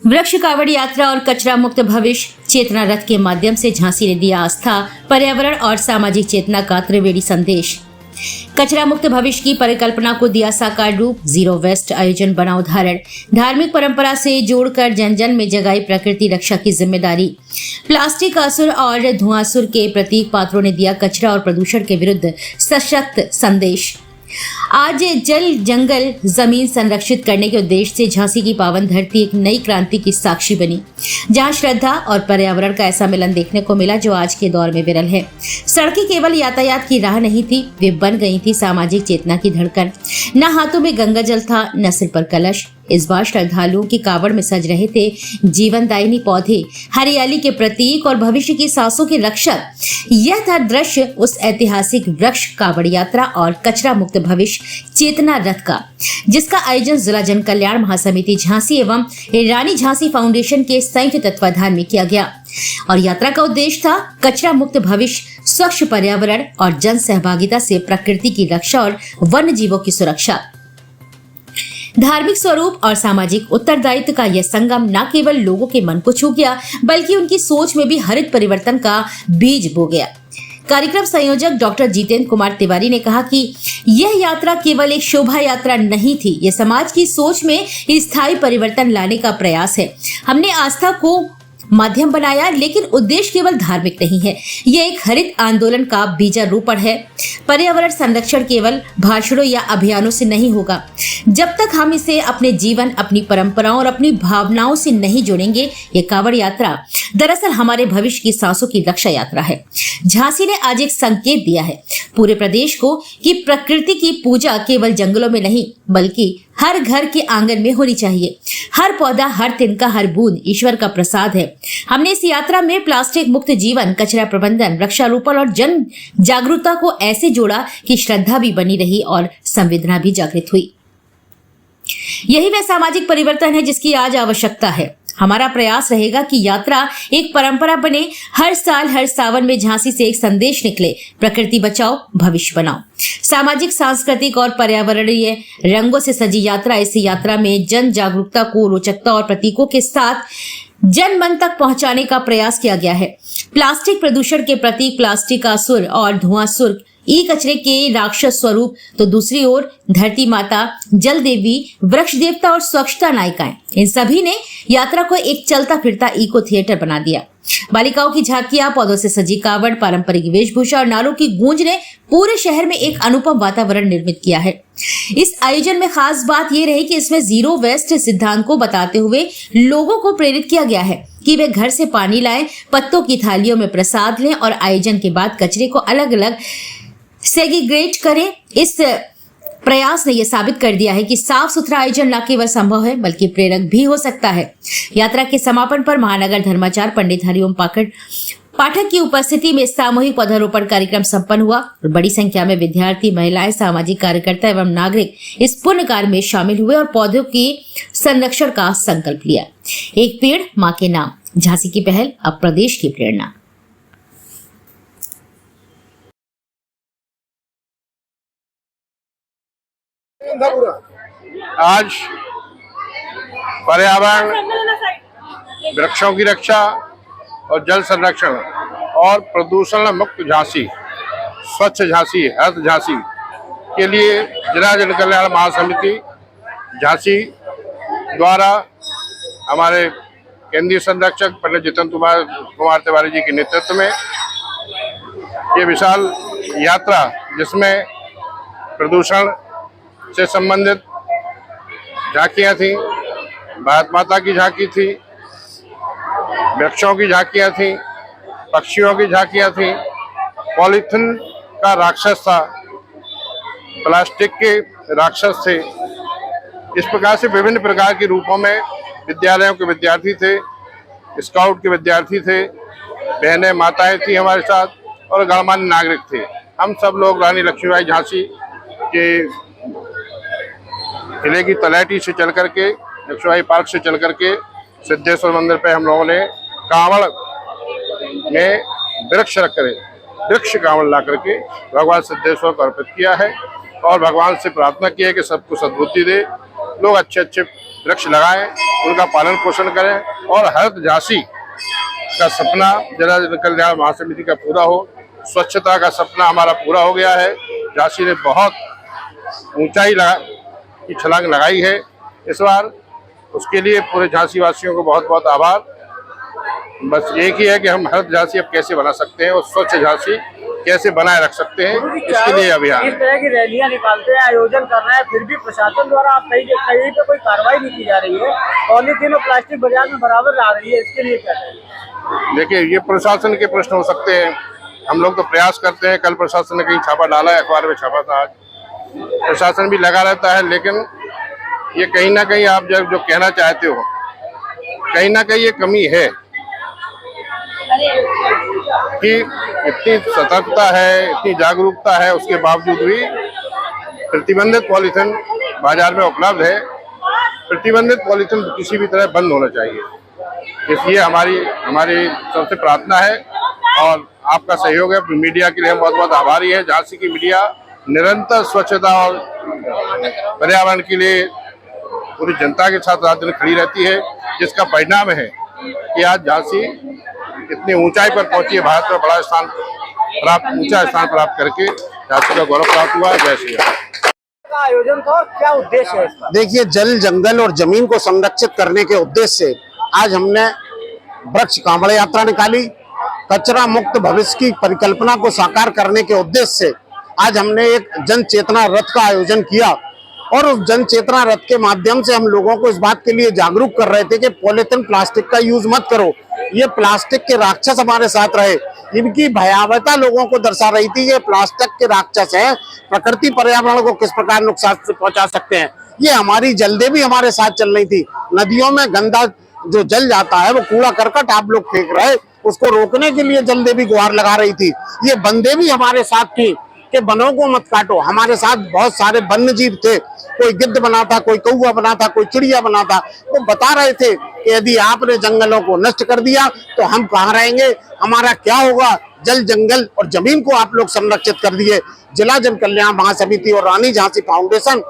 वृक्ष कावड़ यात्रा और कचरा मुक्त भविष्य चेतना रथ के माध्यम से झांसी ने दिया आस्था, पर्यावरण और सामाजिक चेतना का त्रिवेणी संदेश। कचरा मुक्त भविष्य की परिकल्पना को दिया साकार रूप। जीरो वेस्ट आयोजन बना उदाहरण। धार्मिक परंपरा से जोड़कर जन जन में जगाई प्रकृति रक्षा की जिम्मेदारी। प्लास्टिक असुर और धुआंसुर के प्रतीक पात्रों ने दिया कचरा और प्रदूषण के विरुद्ध सशक्त संदेश। आज जल जंगल जमीन संरक्षित करने के उद्देश्य से झांसी की पावन धरती एक नई क्रांति की साक्षी बनी, जहां श्रद्धा और पर्यावरण का ऐसा मिलन देखने को मिला जो आज के दौर में विरल है। सड़कें केवल यातायात की राह नहीं थी, वे बन गई थी सामाजिक चेतना की धड़कन। न हाथों में गंगा जल था, न सिर पर कलश। इस बार श्रद्धालुओं की कावड़ में सज रहे थे जीवनदायिनी पौधे, हरियाली के प्रतीक और भविष्य की सांसों के रक्षक। यह था दृश्य उस ऐतिहासिक वृक्ष कावड़ यात्रा और कचरा मुक्त भविष्य चेतना रथ का, जिसका आयोजन जिला जन कल्याण महासमिति झांसी एवं रानी झांसी फाउंडेशन के संयुक्त तत्वाधान में किया गया। और यात्रा का उद्देश्य था कचरा मुक्त भविष्य, स्वच्छ पर्यावरण और जन सहभागिता से प्रकृति की रक्षा और वन्य जीवों की सुरक्षा। धार्मिक स्वरूप और सामाजिक उत्तरदायित्व का यह संगम न केवल लोगों के मन को छू गया, बल्कि उनकी सोच में भी हरित परिवर्तन का बीज बो गया। कार्यक्रम संयोजक डॉक्टर जितेंद्र कुमार तिवारी ने कहा कि यह यात्रा केवल एक शोभा यात्रा नहीं थी, यह समाज की सोच में स्थायी परिवर्तन लाने का प्रयास है। हमने आस्था को माध्यम बनाया, लेकिन उद्देश्य केवल धार्मिक नहीं है, यह एक हरित आंदोलन का बीजारोपण है। पर्यावरण संरक्षण केवल भाषणों या अभियानों से नहीं होगा। जब तक हम इसे अपने जीवन, अपनी परंपराओं और अपनी भावनाओं से नहीं जोड़ेंगे। ये कावड़ यात्रा दरअसल हमारे भविष्य की सांसों की रक्षा यात्रा है। झांसी ने आज एक संकेत दिया है पूरे प्रदेश को कि प्रकृति की पूजा केवल जंगलों में नहीं, बल्कि हर घर के आंगन में होनी चाहिए। हर पौधा, हर तिनका, हर बूंद ईश्वर का प्रसाद है। हमने इस यात्रा में प्लास्टिक मुक्त जीवन, कचरा प्रबंधन, वृक्षारोपण और जन जागरूकता को ऐसे जोड़ा कि श्रद्धा भी बनी रही और संवेदना भी जागृत हुई। यही वह सामाजिक परिवर्तन है जिसकी आज आवश्यकता है। हमारा प्रयास रहेगा कि यात्रा एक परंपरा बने। हर साल हर सावन में झांसी से एक संदेश निकले, प्रकृति बचाओ, भविष्य बनाओ। सामाजिक, सांस्कृतिक और पर्यावरणीय रंगों से सजी यात्रा। इस यात्रा में जन जागरूकता को रोचकता और प्रतीकों के साथ जन मन तक पहुंचाने का प्रयास किया गया है। प्लास्टिक प्रदूषण के प्रतीक प्लास्टिक असुर और धुआंसुर, ई कचरे के राक्षस स्वरूप, तो दूसरी ओर धरती माता, जल देवी, वृक्ष देवता और स्वच्छता नायिकाएं, इन सभी ने यात्रा को एक चलता फिरता इको थिएटर बना दिया। बालिकाओं की झांकियां, पौधों से सजी कावड़, पारंपरिक वेशभूषा और नारों की गूंज ने पूरे शहर में एक अनुपम वातावरण निर्मित किया है। इस आयोजन में खास बात यह रही कि इसमें जीरो वेस्ट सिद्धांत को बताते हुए लोगों को प्रेरित किया गया है कि वे घर से पानी लाएं, पत्तों की थालियों में प्रसाद लें और आयोजन के बाद कचरे को अलग अलग सेग्रीगेट करें। इस प्रयास ने यह साबित कर दिया है कि साफ सुथरा आयोजन न केवल संभव है, बल्कि प्रेरक भी हो सकता है। यात्रा के समापन पर महानगर धर्माचार्य पंडित हरिओम पाठक की उपस्थिति में सामूहिक पौधारोपण कार्यक्रम संपन्न हुआ और बड़ी संख्या में विद्यार्थी, महिलाएं, सामाजिक कार्यकर्ता एवं नागरिक इस पुण्य कार्य में शामिल हुए और पौधों के संरक्षण का संकल्प लिया। एक पेड़ मां के नाम, झांसी की पहल अब प्रदेश की प्रेरणा। आज पर्यावरण, वृक्षों की रक्षा और जल संरक्षण और प्रदूषण मुक्त झांसी, स्वच्छ झांसी, हरित झांसी के लिए जिला जन कल्याण महासमिति झांसी द्वारा हमारे केंद्रीय संरक्षक पंडित जितेंद्र कुमार तिवारी जी के नेतृत्व में ये विशाल यात्रा, जिसमें प्रदूषण से संबंधित झांकियाँ थी, भारत माता की झांकी थी, वृक्षों की झांकियाँ थी, पक्षियों की झांकियाँ थी, पॉलीथीन का राक्षस था, प्लास्टिक के राक्षस थे। इस प्रकार से विभिन्न प्रकार के रूपों में विद्यालयों के विद्यार्थी थे, स्काउट के विद्यार्थी थे, बहनें माताएं थी हमारे साथ और गणमान्य नागरिक थे। हम सब लोग रानी लक्ष्मीबाई झांसी के किले की तलहटी से चल करके, लक्ष्मीबाई पार्क से चल करके सिद्धेश्वर मंदिर पे हम लोगों ने कांवड़ में वृक्ष कांवड़ ला करके भगवान सिद्धेश्वर को अर्पित किया है और भगवान से प्रार्थना की है कि सबको सद्बुद्धि दे, लोग अच्छे वृक्ष लगाएं, उनका पालन पोषण करें और हरित झांसी का सपना जन कल्याण महासमिति का पूरा हो। स्वच्छता का सपना हमारा पूरा हो गया है। झांसी ने बहुत ऊंचाई की छलांग लगाई है इस बार, उसके लिए पूरे झांसी वासियों को बहुत बहुत आभार। बस एक ही है कि हम हरित झांसी अब कैसे बना सकते हैं और स्वच्छ झांसी कैसे बनाए रख सकते हैं, इसके लिए अभियान। इस तरह की रैलियां निकालते हैं, आयोजन कर रहे हैं, फिर भी प्रशासन द्वारा आप कहीं पे कोई कार्रवाई नहीं की जा रही है। पॉलीथीन और प्लास्टिक बाजार में बराबर आ रही है, इसके लिए क्या करें? देखिए, ये प्रशासन के प्रश्न हो सकते हैं। हम लोग तो प्रयास करते हैं। कल प्रशासन ने कहीं छापा डाला है, अखबार में छापा था। आज प्रशासन भी लगा रहता है, लेकिन ये कहीं ना कहीं आप जब जो कहना चाहते हो, कहीं ना कहीं ये कमी है कि इतनी सतर्कता है, इतनी जागरूकता है, उसके बावजूद भी प्रतिबंधित पॉलीथिन बाजार में उपलब्ध है। प्रतिबंधित पॉलीथिन किसी भी तरह बंद होना चाहिए। इसलिए हमारी सबसे प्रार्थना है और आपका सहयोग है। मीडिया के लिए हम बहुत बहुत आभारी हैं। झांसी की मीडिया निरंतर स्वच्छता और पर्यावरण के लिए पूरी जनता के साथ रात दिन खड़ी रहती है, जिसका परिणाम है कि आज झांसी इतनी ऊंचाई पर पहुंची है। भारत में बड़ा ऊंचा स्थान प्राप्त करके झांसी का गौरव प्राप्त हुआ है। जय श्री राम। का आयोजन था और क्या उद्देश्य है इसका? देखिए, जल, जंगल और जमीन को संरक्षित करने के उद्देश्य से आज हमने वृक्ष कांवड़ यात्रा निकाली। कचरा मुक्त भविष्य की परिकल्पना को साकार करने के उद्देश्य से आज हमने एक जन चेतना रथ का आयोजन किया और उस जन चेतना रथ के माध्यम से हम लोगों को इस बात के लिए जागरूक कर रहे थे कि पॉलीथिन, प्लास्टिक का यूज मत करो। ये प्लास्टिक के राक्षस हमारे साथ रहे। इनकी भयावहता लोगों को दर्शा रही थी। ये प्लास्टिक के राक्षस है, प्रकृति पर्यावरण को किस प्रकार नुकसान पहुंचा सकते हैं। ये हमारी जलदेवी हमारे साथ चल रही थी। नदियों में गंदा जो जल जाता है, वो कूड़ा करकट आप लोग फेंक रहे, उसको रोकने के लिए जलदेवी गुहार लगा रही थी। ये वनदेवी भी हमारे साथ थी कि वनों को मत काटो। हमारे साथ बहुत सारे वन्य जीव थे, कोई गिद्ध बना था, कोई कौवा बना था, कोई चिड़िया बना था। वो बता रहे थे कि यदि आपने जंगलों को नष्ट कर दिया तो हम कहाँ रहेंगे, हमारा क्या होगा। जल, जंगल और जमीन को आप लोग संरक्षित कर दिए। जिला जन कल्याण महासमिति और रानी झांसी फाउंडेशन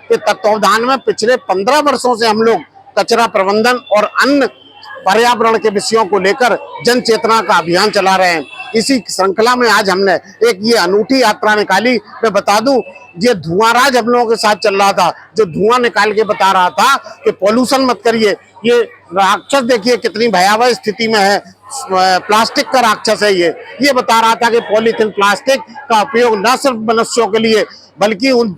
के तत्वावधान में पिछले 15 वर्षों से हम लोग कचरा प्रबंधन और अन्य पर्यावरण के विषयों को लेकर जन चेतना का अभियान चला रहे हैं। इसी श्रृंखला में आज हमने एक ये अनूठी यात्रा निकाली। मैं बता दूं, ये धुआं राज हम लोगों के साथ चल रहा था, जो धुआं निकाल के बता रहा था कि पॉल्यूशन मत करिए। ये राक्षस देखिए कितनी भयावह स्थिति में है। प्लास्टिक का राक्षस है ये बता रहा था कि पॉलीथिन, प्लास्टिक का उपयोग न सिर्फ मनुष्यों के लिए बल्कि उन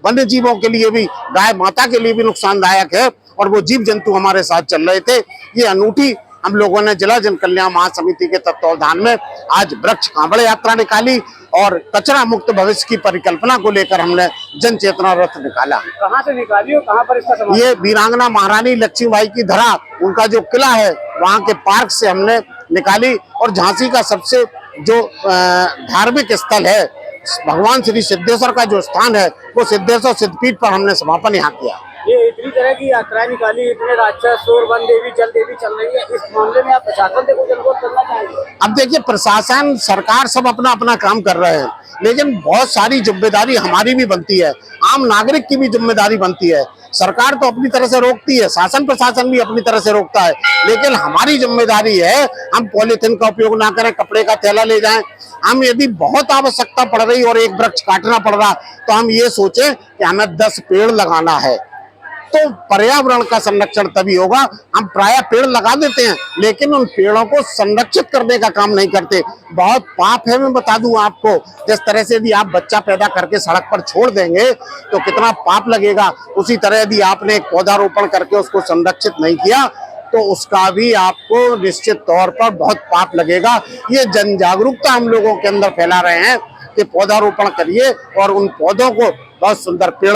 वन्य जीवों के लिए भी, गाय माता के लिए भी नुकसानदायक है। और वो जीव जंतु हमारे साथ चल रहे थे। ये अनूठी हम लोगों ने जिला जन कल्याण महासमिति के तत्वावधान में आज वृक्ष कांवड़ यात्रा निकाली और कचरा मुक्त भविष्य की परिकल्पना को लेकर हमने जन चेतना रथ निकाला। कहाँ से निकाली और कहाँ पर इसका समापन? ये वीरांगना महारानी लक्ष्मीबाई की धरा, उनका जो किला है, वहाँ के पार्क से हमने निकाली। और झांसी का सबसे जो धार्मिक स्थल है, भगवान श्री सिद्धेश्वर का जो स्थान है, वो सिद्धेश्वर सिद्धपीठ पर हमने समापन यहाँ किया। ये इतनी तरह की यात्राएं निकाली, इतने राक्षस और वन देवी, जल देवी चल रही है, इस मामले में आप प्रशासन से कुछ अनुरोध करना चाहेंगे? अब देखिए, प्रशासन, सरकार सब अपना अपना काम कर रहे हैं, लेकिन बहुत सारी जिम्मेदारी हमारी भी बनती है, आम नागरिक की भी जिम्मेदारी बनती है। सरकार तो अपनी तरह से रोकती है, शासन प्रशासन भी अपनी तरह से रोकता है, लेकिन हमारी जिम्मेदारी है हम पॉलीथिन का उपयोग ना करें, कपड़े का थैला ले जाएं। हम यदि बहुत आवश्यकता पड़ रही और एक वृक्ष काटना पड़ रहा, तो हम ये सोचें कि हमें 10 पेड़ लगाना है, तो पर्यावरण का संरक्षण तभी होगा। हम प्रायः पेड़ लगा देते हैं, लेकिन उन पेड़ों को संरक्षित करने का काम नहीं करते। बहुत पाप है, मैं बता दूं आपको। जिस तरह से यदि आप बच्चा पैदा करके सड़क पर छोड़ देंगे तो कितना पाप लगेगा, उसी तरह यदि आपने एक पौधारोपण करके उसको संरक्षित नहीं किया तो उसका भी आपको निश्चित तौर पर बहुत पाप लगेगा। ये जन जागरूकता हम लोगों के अंदर फैला रहे हैं कि पौधारोपण करिए और उन पौधों को बहुत सुंदर पेड़